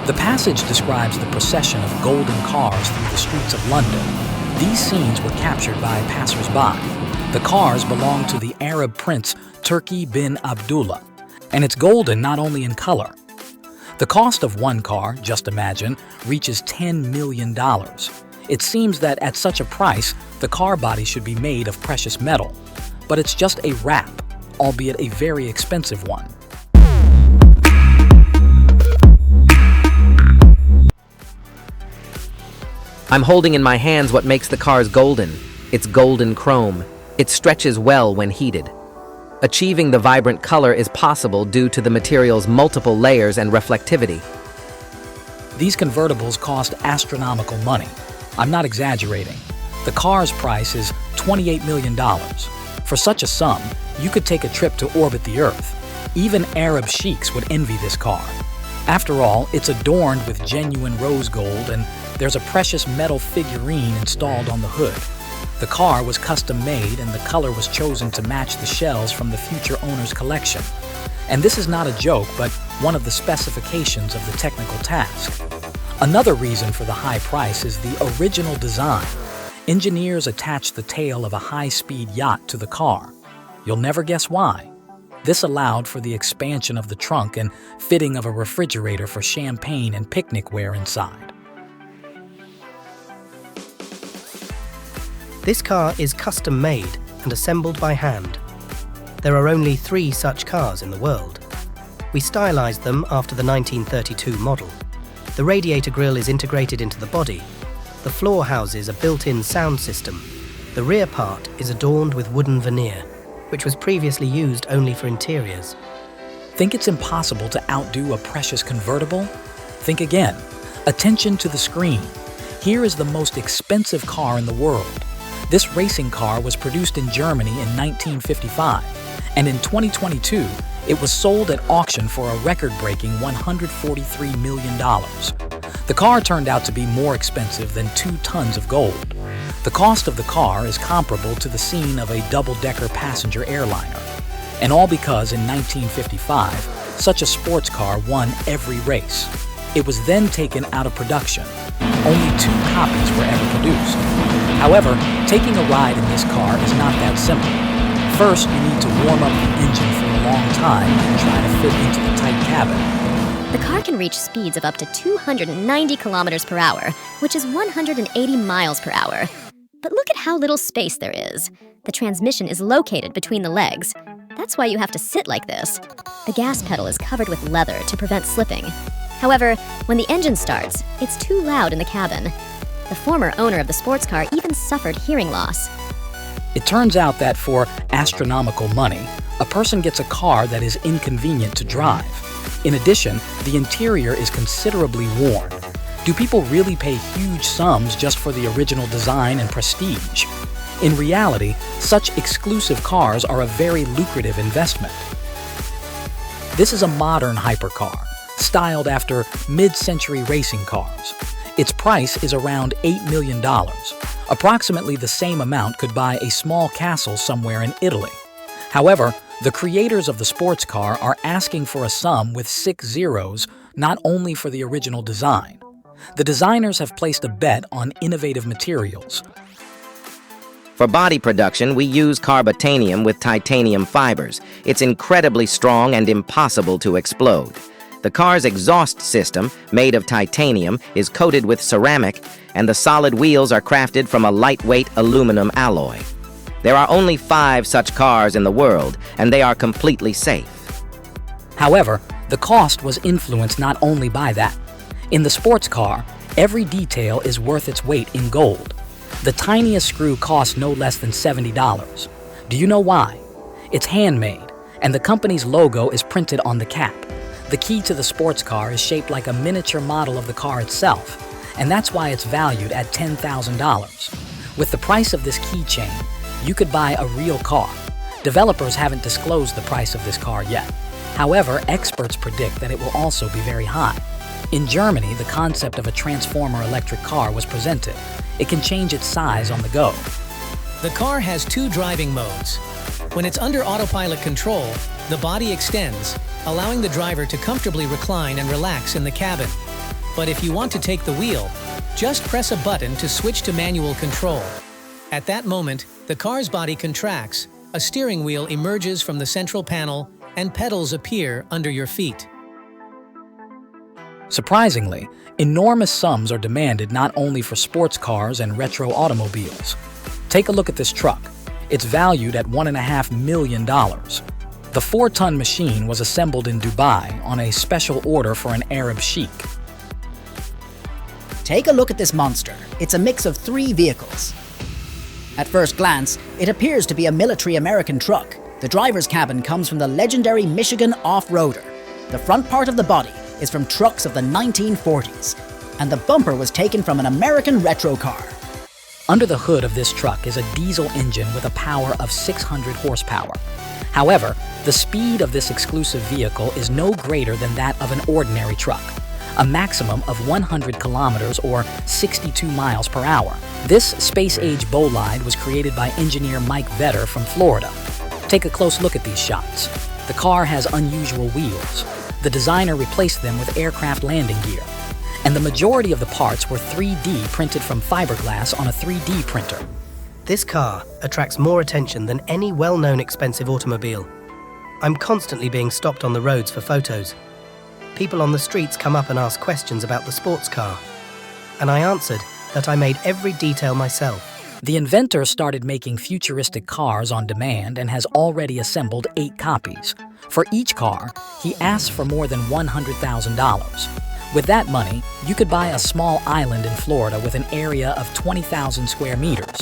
The passage describes the procession of golden cars through the streets of London. These scenes were captured by passers-by. The cars belong to the Arab prince Turki bin Abdullah, and it's golden not only in color. The cost of one car, just imagine, reaches $10 million. It seems that at such a price, the car body should be made of precious metal. But it's just a wrap, albeit a very expensive one. I'm holding in my hands what makes the cars golden. It's golden chrome. It stretches well when heated. Achieving the vibrant color is possible due to the material's multiple layers and reflectivity. These convertibles cost astronomical money. I'm not exaggerating. The car's price is $28 million. For such a sum, you could take a trip to orbit the Earth. Even Arab sheiks would envy this car. After all, it's adorned with genuine rose gold, and there's a precious metal figurine installed on the hood. The car was custom made, and the color was chosen to match the shells from the future owner's collection. And this is not a joke, but one of the specifications of the technical task. Another reason for the high price is the original design. Engineers attached the tail of a high-speed yacht to the car. You'll never guess why. This allowed for the expansion of the trunk and fitting of a refrigerator for champagne and picnicware inside. This car is custom-made and assembled by hand. There are only 3 such cars in the world. We stylized them after the 1932 model. The radiator grille is integrated into the body. The floor houses a built-in sound system. The rear part is adorned with wooden veneer, which was previously used only for interiors. Think it's impossible to outdo a precious convertible? Think again. Attention to the screen. Here is the most expensive car in the world. This racing car was produced in Germany in 1955, and in 2022, it was sold at auction for a record-breaking $143 million. The car turned out to be more expensive than 2 tons of gold. The cost of the car is comparable to the scene of a double-decker passenger airliner. And all because in 1955, such a sports car won every race. It was then taken out of production. Only 2 copies were ever produced. However, taking a ride in this car is not that simple. First, you need to warm up the engine for a long time and try to fit into the tight cabin. The car can reach speeds of up to 290 kilometers per hour, which is 180 miles per hour. But look at how little space there is. The transmission is located between the legs. That's why you have to sit like this. The gas pedal is covered with leather to prevent slipping. However, when the engine starts, it's too loud in the cabin. The former owner of the sports car even suffered hearing loss. It turns out that for astronomical money, a person gets a car that is inconvenient to drive. In addition, the interior is considerably worn. Do people really pay huge sums just for the original design and prestige? In reality, such exclusive cars are a very lucrative investment. This is a modern hypercar, styled after mid-century racing cars. Its price is around $8 million. Approximately the same amount could buy a small castle somewhere in Italy. However, the creators of the sports car are asking for a sum with 6 zeros, not only for the original design. The designers have placed a bet on innovative materials. For body production, we use carbotanium with titanium fibers. It's incredibly strong and impossible to explode. The car's exhaust system, made of titanium, is coated with ceramic, and the solid wheels are crafted from a lightweight aluminum alloy. There are only 5 such cars in the world, and they are completely safe. However, the cost was influenced not only by that. In the sports car, every detail is worth its weight in gold. The tiniest screw costs no less than $70. Do you know why? It's handmade, and the company's logo is printed on the cap. The key to the sports car is shaped like a miniature model of the car itself, and that's why it's valued at $10,000. With the price of this keychain, you could buy a real car. Developers haven't disclosed the price of this car yet. However, experts predict that it will also be very high. In Germany, the concept of a transformer electric car was presented. It can change its size on the go. The car has 2 driving modes. When it's under autopilot control, the body extends, allowing the driver to comfortably recline and relax in the cabin. But if you want to take the wheel, just press a button to switch to manual control. At that moment, the car's body contracts, a steering wheel emerges from the central panel, and pedals appear under your feet. Surprisingly, enormous sums are demanded not only for sports cars and retro automobiles. Take a look at this truck. It's valued at $1.5 million. The 4-ton machine was assembled in Dubai on a special order for an Arab sheikh. Take a look at this monster. It's a mix of 3 vehicles. At first glance, it appears to be a military American truck. The driver's cabin comes from the legendary Michigan Off-Roader. The front part of the body is from trucks of the 1940s, and the bumper was taken from an American retro car. Under the hood of this truck is a diesel engine with a power of 600 horsepower. However, the speed of this exclusive vehicle is no greater than that of an ordinary truck, a maximum of 100 kilometers or 62 miles per hour. This space-age bolide was created by engineer Mike Vetter from Florida. Take a close look at these shots. The car has unusual wheels. The designer replaced them with aircraft landing gear. And the majority of the parts were 3D printed from fiberglass on a 3D printer. This car attracts more attention than any well-known expensive automobile. I'm constantly being stopped on the roads for photos. People on the streets come up and ask questions about the sports car. And I answered that I made every detail myself. The inventor started making futuristic cars on demand and has already assembled 8 copies. For each car, he asks for more than $100,000. With that money, you could buy a small island in Florida with an area of 20,000 square meters.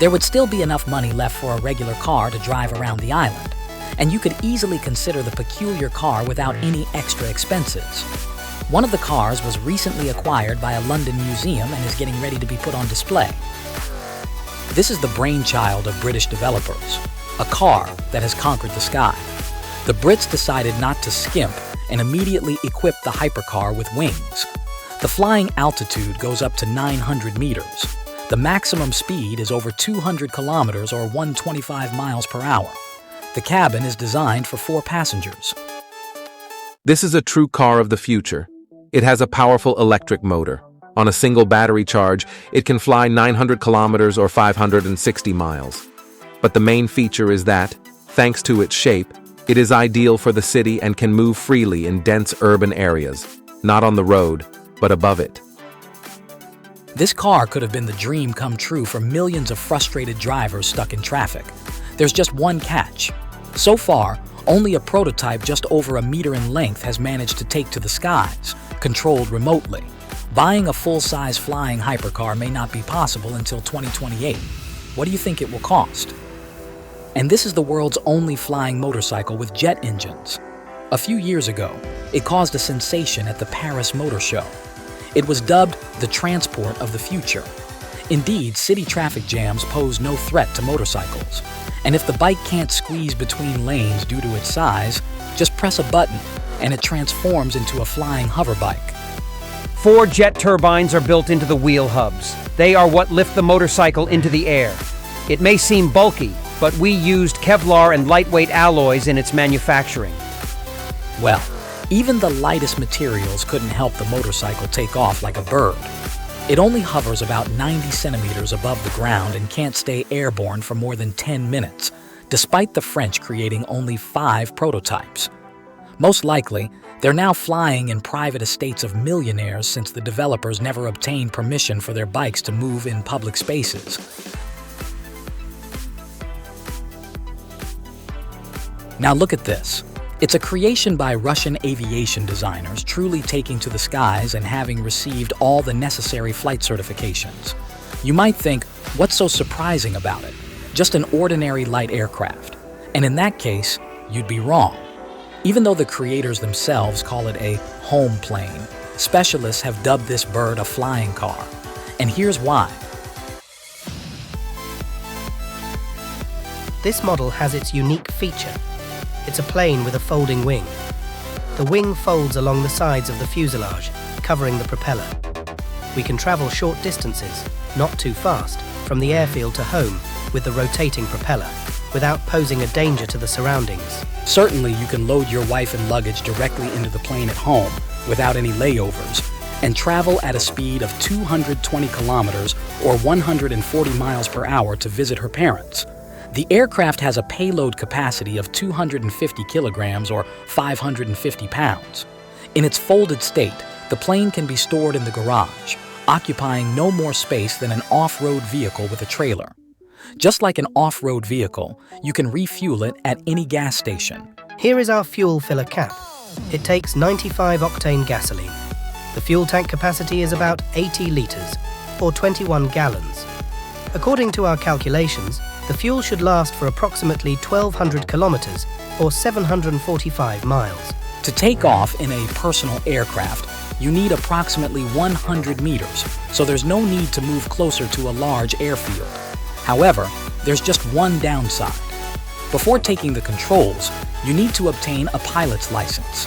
There would still be enough money left for a regular car to drive around the island, and you could easily consider the peculiar car without any extra expenses. One of the cars was recently acquired by a London museum and is getting ready to be put on display. This is the brainchild of British developers, a car that has conquered the sky. The Brits decided not to skimp and immediately equipped the hypercar with wings. The flying altitude goes up to 900 meters. The maximum speed is over 200 kilometers or 125 miles per hour. The cabin is designed for 4 passengers. This is a true car of the future. It has a powerful electric motor. On a single battery charge, it can fly 900 kilometers or 560 miles. But the main feature is that, thanks to its shape, it is ideal for the city and can move freely in dense urban areas, not on the road, but above it. This car could have been the dream come true for millions of frustrated drivers stuck in traffic. There's just one catch. So far, only a prototype just over 1 meter in length has managed to take to the skies, controlled remotely. Buying a full-size flying hypercar may not be possible until 2028. What do you think it will cost? And this is the world's only flying motorcycle with jet engines. A few years ago, it caused a sensation at the Paris Motor Show. It was dubbed the transport of the future. Indeed, city traffic jams pose no threat to motorcycles. And if the bike can't squeeze between lanes due to its size, just press a button and it transforms into a flying hoverbike. 4 jet turbines are built into the wheel hubs. They are what lift the motorcycle into the air. It may seem bulky, but we used Kevlar and lightweight alloys in its manufacturing. Well, even the lightest materials couldn't help the motorcycle take off like a bird. It only hovers about 90 centimeters above the ground and can't stay airborne for more than 10 minutes, despite the French creating only 5 prototypes. Most likely, they're now flying in private estates of millionaires since the developers never obtained permission for their bikes to move in public spaces. Now look at this. It's a creation by Russian aviation designers truly taking to the skies and having received all the necessary flight certifications. You might think, what's so surprising about it? Just an ordinary light aircraft. And in that case, you'd be wrong. Even though the creators themselves call it a home plane, specialists have dubbed this bird a flying car. And here's why. This model has its unique feature. It's a plane with a folding wing. The wing folds along the sides of the fuselage, covering the propeller. We can travel short distances, not too fast, from the airfield to home with the rotating propeller, without posing a danger to the surroundings. Certainly, you can load your wife and luggage directly into the plane at home without any layovers. and travel at a speed of 220 kilometers or 140 miles per hour to visit her parents. The aircraft has a payload capacity of 250 kilograms or 550 pounds. In its folded state, the plane can be stored in the garage, occupying no more space than an off-road vehicle with a trailer. Just like an off-road vehicle, you can refuel it at any gas station. Here is our fuel filler cap. It takes 95-octane gasoline. The fuel tank capacity is about 80 litres, or 21 gallons. According to our calculations, the fuel should last for approximately 1,200 kilometres, or 745 miles. To take off in a personal aircraft, you need approximately 100 meters, so there's no need to move closer to a large airfield. However, there's just one downside. Before taking the controls, you need to obtain a pilot's license.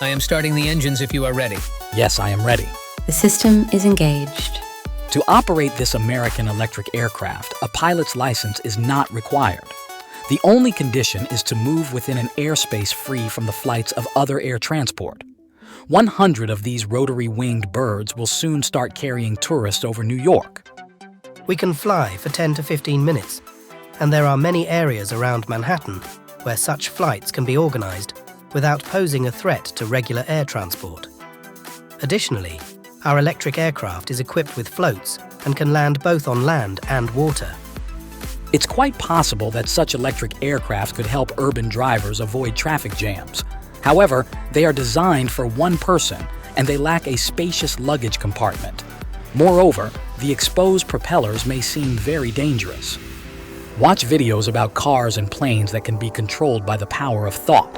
I am starting the engines if you are ready. Yes, I am ready. The system is engaged. To operate this American electric aircraft, a pilot's license is not required. The only condition is to move within an airspace free from the flights of other air transport. 100 of these rotary-winged birds will soon start carrying tourists over New York. We can fly for 10 to 15 minutes, and there are many areas around Manhattan where such flights can be organised without posing a threat to regular air transport. Additionally, our electric aircraft is equipped with floats and can land both on land and water. It's quite possible that such electric aircraft could help urban drivers avoid traffic jams. However, they are designed for one person, and they lack a spacious luggage compartment. Moreover, the exposed propellers may seem very dangerous. Watch videos about cars and planes that can be controlled by the power of thought.